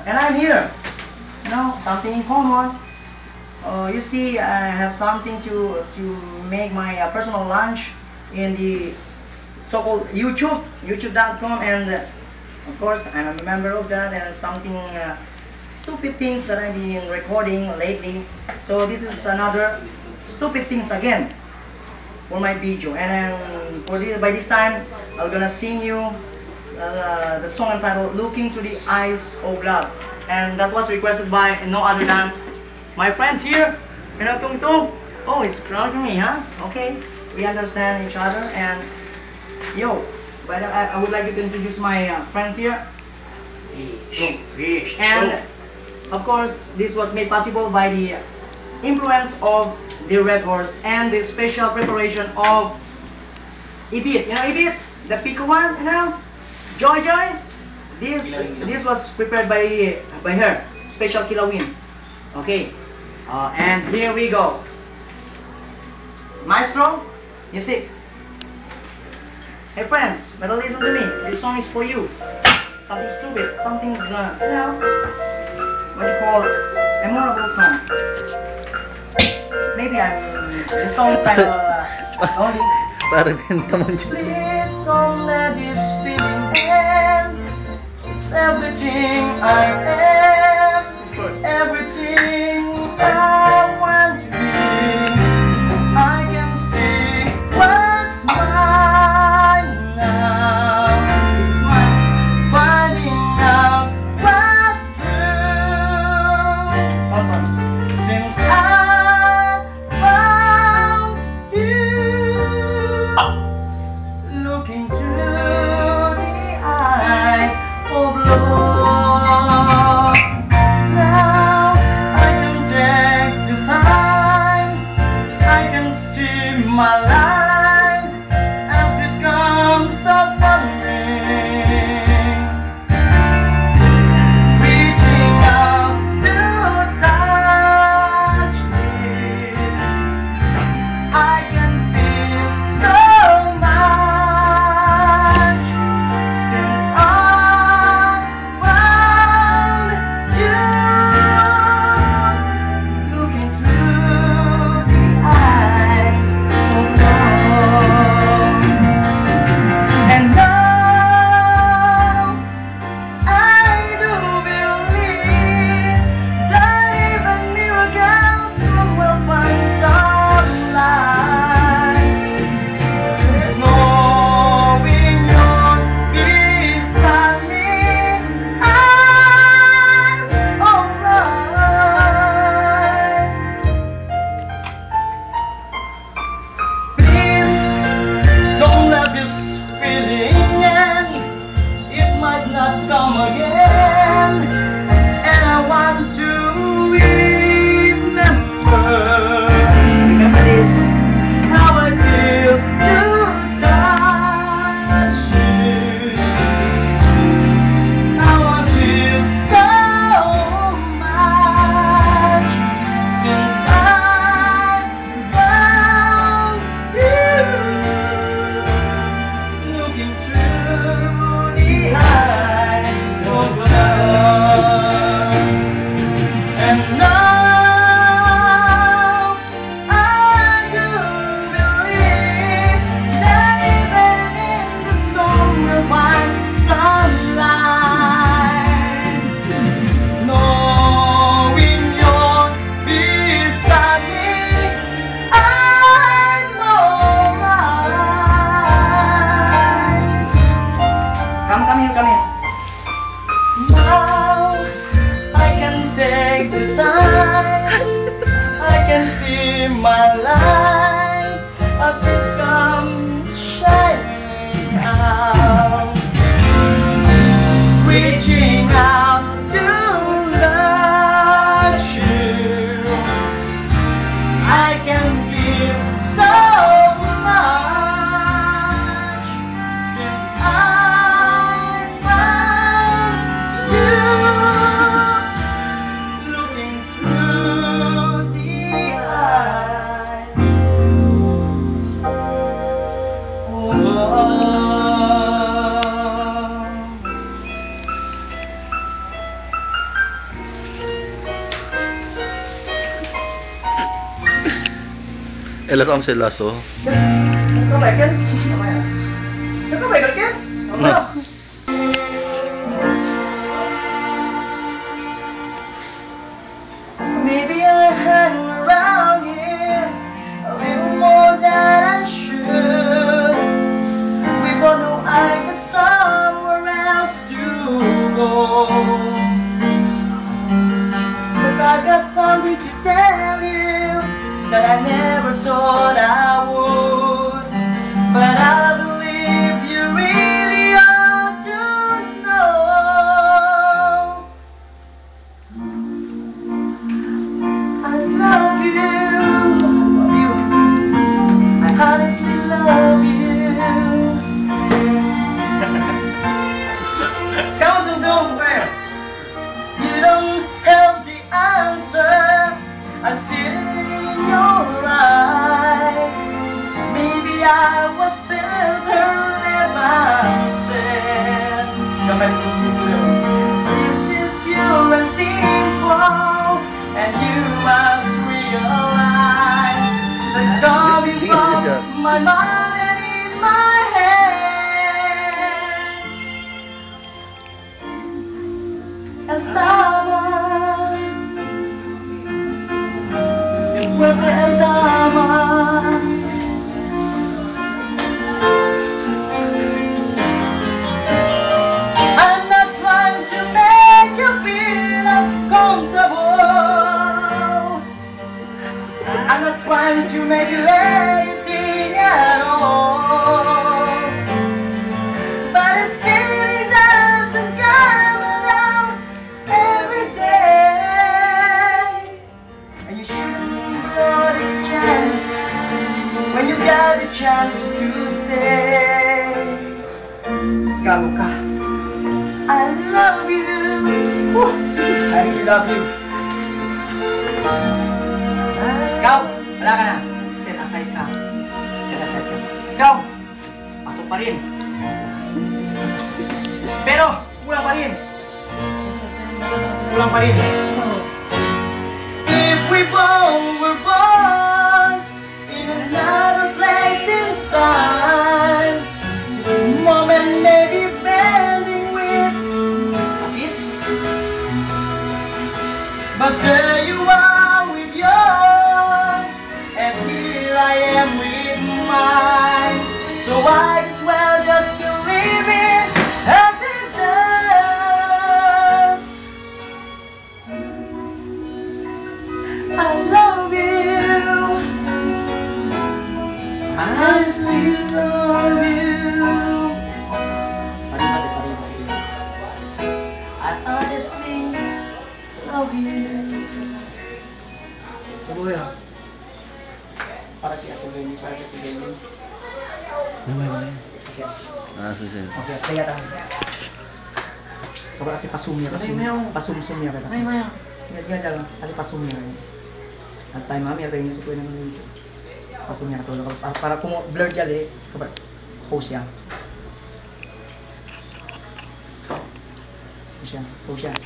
and I'm here. You know, something in common. You see, I have something to make my personal lunch in the so-called YouTube.com, and of course I'm a member of that, and something stupid things that I've been recording lately. So this is another stupid things again for my video, and then by this time I'm gonna sing you the song entitled "Looking to the Eyes of Love," and that was requested by no other than my friends here. You know, Tung Tung. Oh, it's crowding me, huh? Okay, we understand each other. And yo, but I would like you to introduce my friends here. And of course, this was made possible by the influence of the Red Horse and the special preparation of Ibit. You know Ibit, the Pico one. You know, Joy. This was prepared by her, special Kilawin. Okay, and here we go. Maestro, music. Hey friend, better listen to me. This song is for you. Something stupid, something you know, what do you call a memorable song. Maybe the song title only. Please don't let this feeling end. It's everything I am, everything I want to be. I can see what's mine now. This is mine. Finding out what's true. Hold on. Since I found you, looking through the eyes of love. Now I can take the time. I can see my life as it comes upon me. Reaching out to touch this, I can feel so much since I found you, looking through the eyes of love. And now I do believe that even miracles will find sunlight. Knowing you're beside me, I'm alright. Please don't let this feeling end. It might not come again, and I want to remember this, how I feel to touch you, how I feel so much since I found you, looking through the eyes of love. And now I do believe that even in the storm we'll find sunlight. Knowing you're beside me, I'm alright. Come here. Now I can take the time. I can see my life as it comes shining out, reaching out to touch you. I can feel so much since I found you, looking through the eyes Elas ang selaso. Nagkabay kan? Nagkabay kan? Ano? Maybe I hang around here a little more than I should. Before no I got somewhere else to go. Cause I got something to tell you that I never thought I would. But I believe you really ought to know. I love you. I honestly love you. Come on, don't where? You don't have the answer. I see it in your eyes. Maybe I was better than myself. Is this pure and simple? And you must realize that it's coming from my mind and in my head. El tama, vuelve el tama. I'm not trying to make you feel uncomfortable. I'm not trying to make you anything at all. But it still doesn't come around every day. And you shouldn't got a chance when you got a chance to say, gago ka. I love you. Woo! I really love you. Ikaw, wala ka na. Set aside ka. Set aside ka. Ikaw, pasok pa rin. Pero, kulang pa rin. Kulang pa rin. If we both were born in another place in time, this moment may be bending with a kiss. But there you are with yours, and here I am with mine. So might as well just believe it as it does. I love you. I honestly love you. I honestly love you. Kuya. Para kaya sa ganyan, para sa ganyan. Okay. Susunod. Okay, kaya tayo. Kapag kasi pasumya, pasumya ka kasi. Ay, maya. Sige, lang. Kasi pasumya ka. At tayo mami, at tayo si kuya naman dito. Pasumya ka tulog. Para kung blur dyan eh, kapag pose yan. Pose yan.